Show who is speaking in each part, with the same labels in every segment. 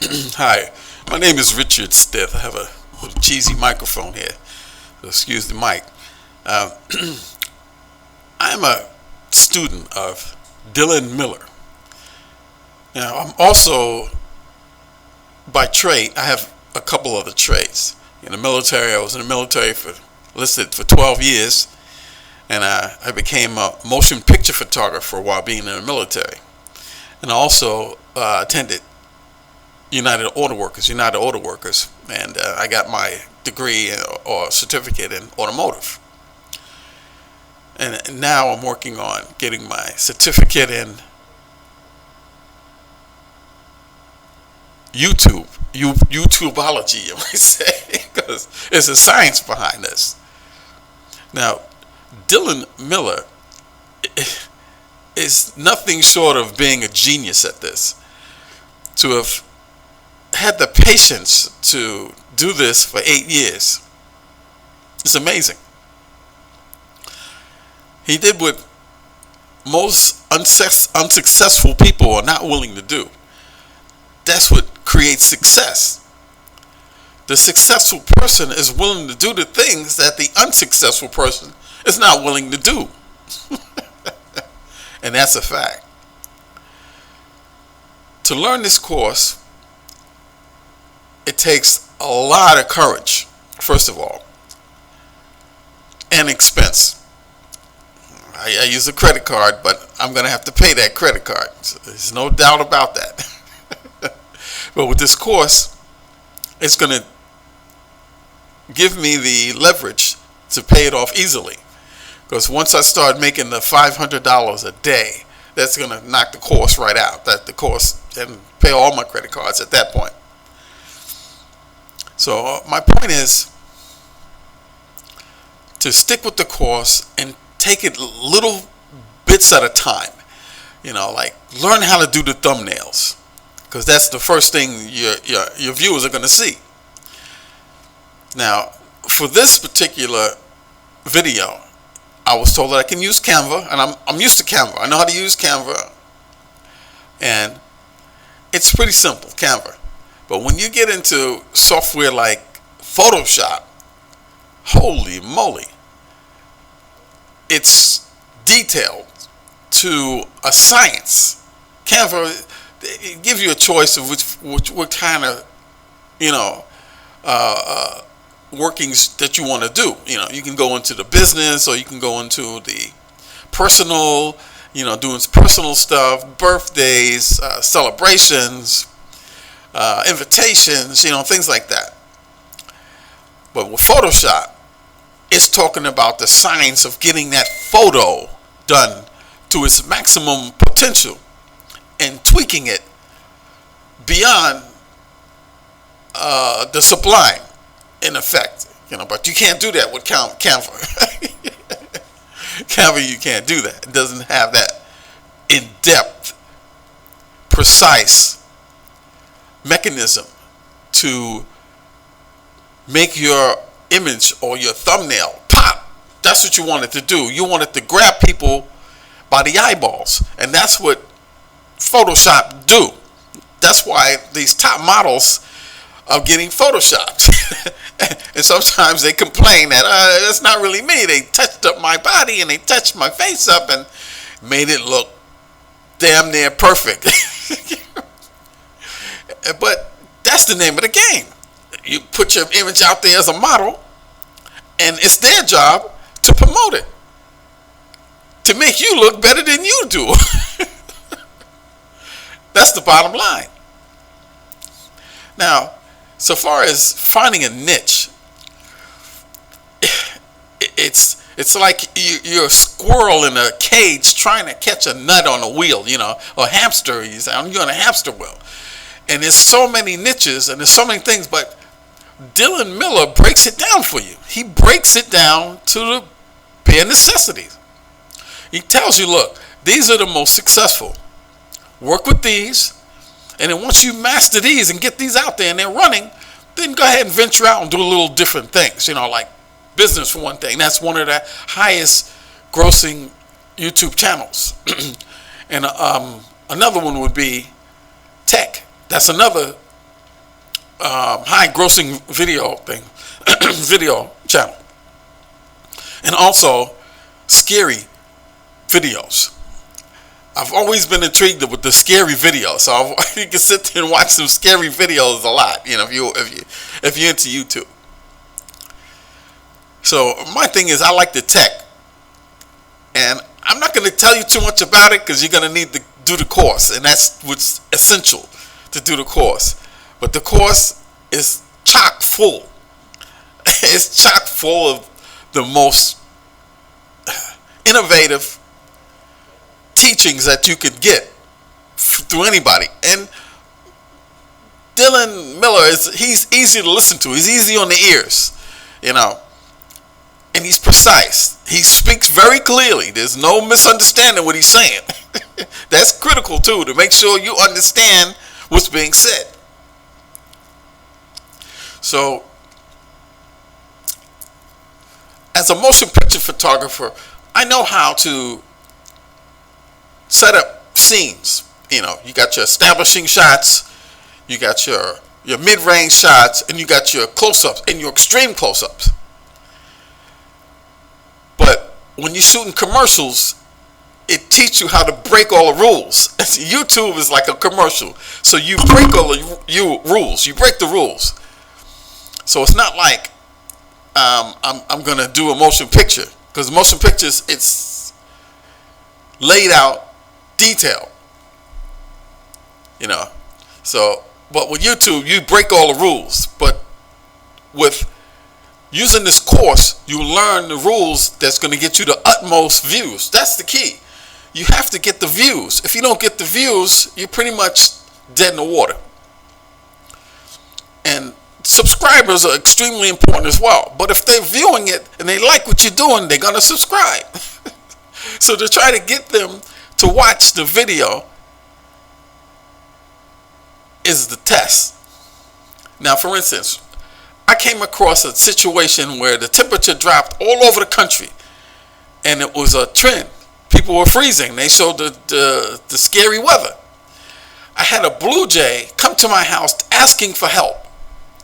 Speaker 1: Hi, my name is Richard Stith. I have a little cheesy microphone here. So excuse the mic. Uh, I'm a student of Dylan Miller. Now, I'm also, by trade, I have a couple other trades. In the military, I was in the military listed for 12 years, and I became a motion picture photographer while being in the military. And I also attended United Auto Workers, and I got my degree or certificate in automotive. And now I'm working on getting my certificate in YouTubeology, you might say, because there's a science behind this. Now, Dylan Miller is nothing short of being a genius at this. To have had the patience to do this for 8 years, it's amazing. He did what most unsuccessful people are not willing to do. That's what creates success. The successful person is willing to do the things that the unsuccessful person is not willing to do. And that's a fact. To learn this course, it takes a lot of courage, first of all, and expense. I use a credit card, but I'm going to have to pay that credit card. So there's no doubt about that. But with this course, it's going to give me the leverage to pay it off easily. Because once I start making the $500 a day, that's going to knock the course right out. That the course and pay all my credit cards at that point. So my point is to stick with the course and take it little bits at a time. Like learn how to do the thumbnails, because that's the first thing your viewers are going to see. Now, for this particular video, I was told that I can use Canva, and I'm used to Canva. I know how to use Canva, and it's pretty simple, Canva. But when you get into software like Photoshop, holy moly, it's detailed to a science. Canva, it gives you a choice of what kind of workings that you want to do. You can go into the business, or you can go into the personal, doing personal stuff, birthdays, celebrations, invitations, things like that. But with Photoshop, it's talking about the science of getting that photo done to its maximum potential and tweaking it beyond the sublime, in effect. But you can't do that with Canva. Canva, you can't do that. It doesn't have that in-depth, precise mechanism to make your image or your thumbnail pop. That's what you want it to do. You want it to grab people by the eyeballs, and that's what Photoshop do. That's why these top models are getting photoshopped. And sometimes they complain that that's not really me. They touched up my body and they touched my face up and made it look damn near perfect. But that's the name of the game. You put your image out there as a model, and it's their job to promote it, to make you look better than you do. That's the bottom line. Now, so far as finding a niche, it's like you're a squirrel in a cage trying to catch a nut on a wheel, or a hamster. You're on a hamster wheel. And there's so many niches and there's so many things, but Dylan Miller breaks it down for you. He breaks it down to the bare necessities. He tells you, look, these are the most successful. Work with these, and then once you master these and get these out there and they're running, then go ahead and venture out and do a little different things. Like business for one thing. That's one of the highest grossing YouTube channels. And another one would be tech. That's another high grossing video thing, video channel, and also scary videos. I've always been intrigued with the scary videos, so you can sit there and watch some scary videos a lot. If you're into YouTube. So my thing is, I like the tech, and I'm not going to tell you too much about it because you're going to need to do the course, and that's what's essential to do the course. But the course is chock full. It's chock full of the most innovative teachings that you could get through anybody. And Dylan Miller he's easy to listen to. He's easy on the ears, and he's precise. He speaks very clearly. There's no misunderstanding what he's saying. That's critical too, to make sure you understand what's being said. So, as a motion picture photographer, I know how to set up scenes. You got your establishing shots, you got your mid-range shots, and you got your close-ups and your extreme close-ups. But when you're shooting commercials, it teaches you how to break all the rules. YouTube is like a commercial, so you break all the rules. You break the rules. So it's not like I'm gonna do a motion picture, because motion pictures, it's laid out, detailed. So, but with YouTube, you break all the rules. But with using this course, you learn the rules that's going to get you the utmost views. That's the key. You have to get the views. If you don't get the views, you're pretty much dead in the water. And subscribers are extremely important as well. But if they're viewing it and they like what you're doing, they're going to subscribe. So to try to get them to watch the video is the test. Now, for instance, I came across a situation where the temperature dropped all over the country, and it was a trend. People were freezing. They showed the scary weather. I had a blue jay come to my house asking for help,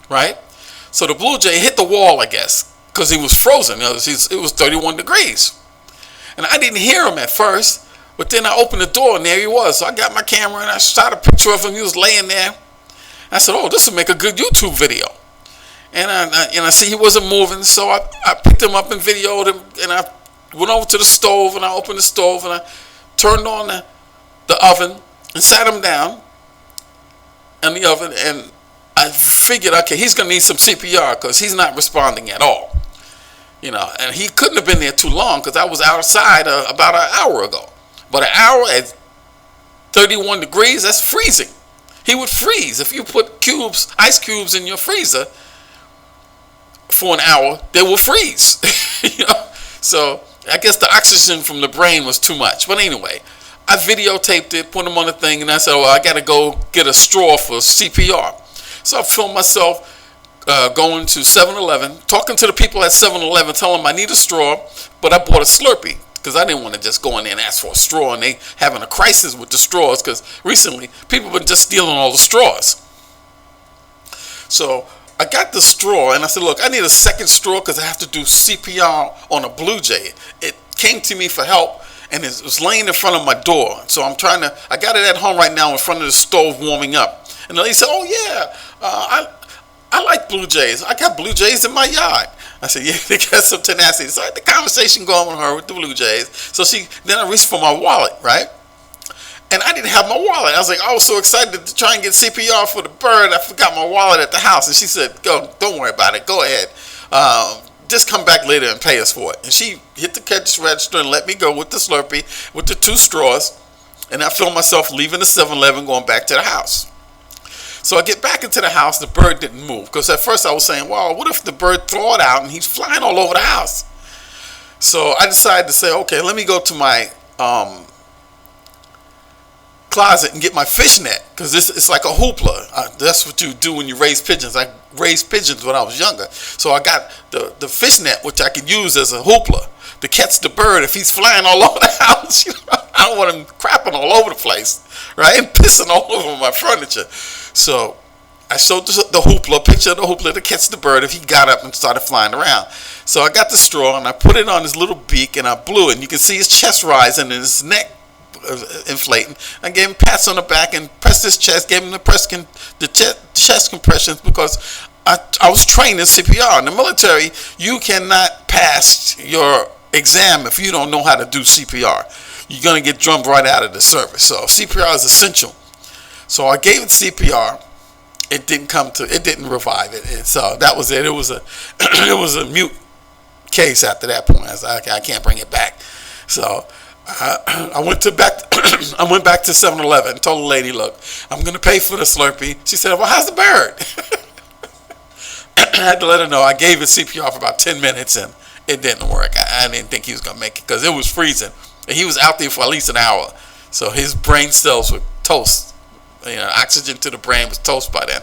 Speaker 1: right? So the blue jay hit the wall, I guess, because he was frozen. It was 31 degrees. And I didn't hear him at first, but then I opened the door and there he was. So I got my camera and I shot a picture of him. He was laying there. I said, oh, this will make a good YouTube video. And I see he wasn't moving, so I picked him up and videoed him, and I went over to the stove and I opened the stove and I turned on the oven and sat him down in the oven, and I figured, okay, he's going to need some CPR because he's not responding at all. And he couldn't have been there too long because I was outside about an hour ago. But an hour at 31 degrees, that's freezing. He would freeze. If you put ice cubes in your freezer for an hour, they will freeze. So I guess the oxygen from the brain was too much. But anyway, I videotaped it, put him on the thing, and I said, well, I got to go get a straw for CPR. So I filmed myself going to 7-Eleven, talking to the people at 7-Eleven, telling them I need a straw, but I bought a Slurpee because I didn't want to just go in there and ask for a straw, and they having a crisis with the straws because recently people have been just stealing all the straws. So I got the straw, and I said, look, I need a second straw because I have to do CPR on a blue jay. It came to me for help, and it was laying in front of my door. So I got it at home right now in front of the stove warming up. And the lady said, oh, yeah, I like blue jays. I got blue jays in my yard. I said, yeah, they got some tenacity. So I had the conversation going with her with the blue jays. So then I reached for my wallet, right? And I didn't have my wallet. I was so excited to try and get CPR for the bird, I forgot my wallet at the house. And she said, go, don't worry about it. Go ahead. Just come back later and pay us for it. And she hit the cash register and let me go with the Slurpee, with the 2 straws. And I filmed myself leaving the 7-Eleven, going back to the house. So I get back into the house, the bird didn't move. Because at first I was saying, well, what if the bird throw it out and he's flying all over the house? So I decided to say, okay, let me go to my closet and get my fish net, because it's like a hoopla. That's what you do when you raise pigeons. I raised pigeons when I was younger. So I got the fish net, which I could use as a hoopla to catch the bird if he's flying all over the house. I don't want him crapping all over the place, right? And pissing all over my furniture. So I showed the hoopla, picture of the hoopla to catch the bird if he got up and started flying around. So I got the straw and I put it on his little beak and I blew it. And you can see his chest rising and his neck inflating. I gave him pats on the back and pressed his chest, gave him the chest compressions because I was trained in CPR. In the military, you cannot pass your exam if you don't know how to do CPR. You're going to get drummed right out of the service. So CPR is essential. So I gave it CPR. It didn't revive it, and so that was it. It was a mute case after that point. I can't bring it back. So I went back to 7-Eleven and told the lady, look, I'm going to pay for the Slurpee. She said, well, how's the bird? I had to let her know. I gave it CPR for about 10 minutes and it didn't work. I didn't think he was going to make it because it was freezing. And he was out there for at least an hour. So his brain cells were toast. Oxygen to the brain was toast by then.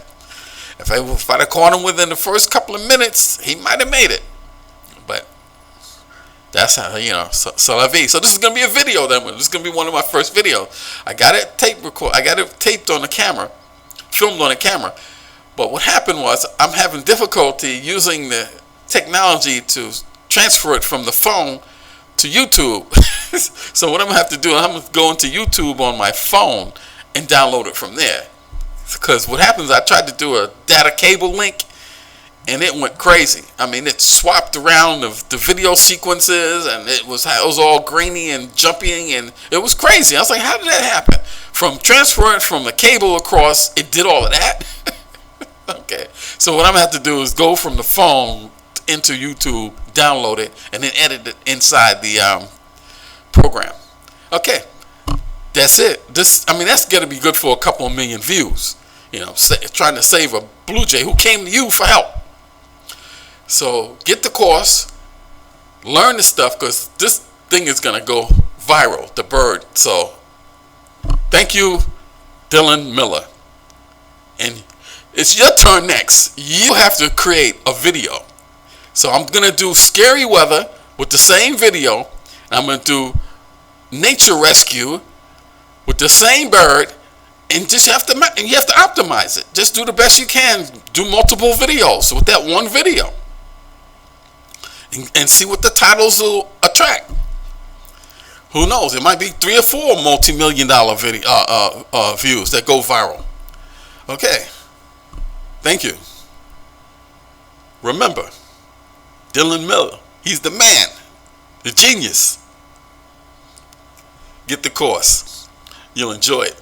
Speaker 1: If I'd have caught him within the first couple of minutes, he might have made it. But that's how, so la vie. So this is going to be a video then. This is going to be one of my first videos. I got it taped on the camera, filmed on the camera. But what happened was I'm having difficulty using the technology to transfer it from the phone to YouTube. So what I'm going to have to do, I'm going to go into YouTube on my phone and download it from there. Because what happens, I tried to do a data cable link and it went crazy. I mean, it swapped around the video sequences and it was all grainy and jumping and it was crazy. I was like, how did that happen? From transferring from the cable across, it did all of that? Okay. So what I'm going to have to do is go from the phone into YouTube, download it, and then edit it inside the program. Okay. That's it. That's going to be good for a couple of million views. Trying to save a blue jay who came to you for help. So get the course, learn the stuff, because this thing is going to go viral, the bird. So thank you, Dylan Miller. And it's your turn next. You have to create a video. So I'm going to do scary weather with the same video. And I'm going to do nature rescue with the same bird, and you have to optimize it. Just do the best you can. Do multiple videos with that one video, and see what the titles will attract. Who knows? It might be 3 or 4 multi-million-dollar video views that go viral. Okay. Thank you. Remember, Dylan Miller. He's the man, the genius. Get the course. You'll enjoy it.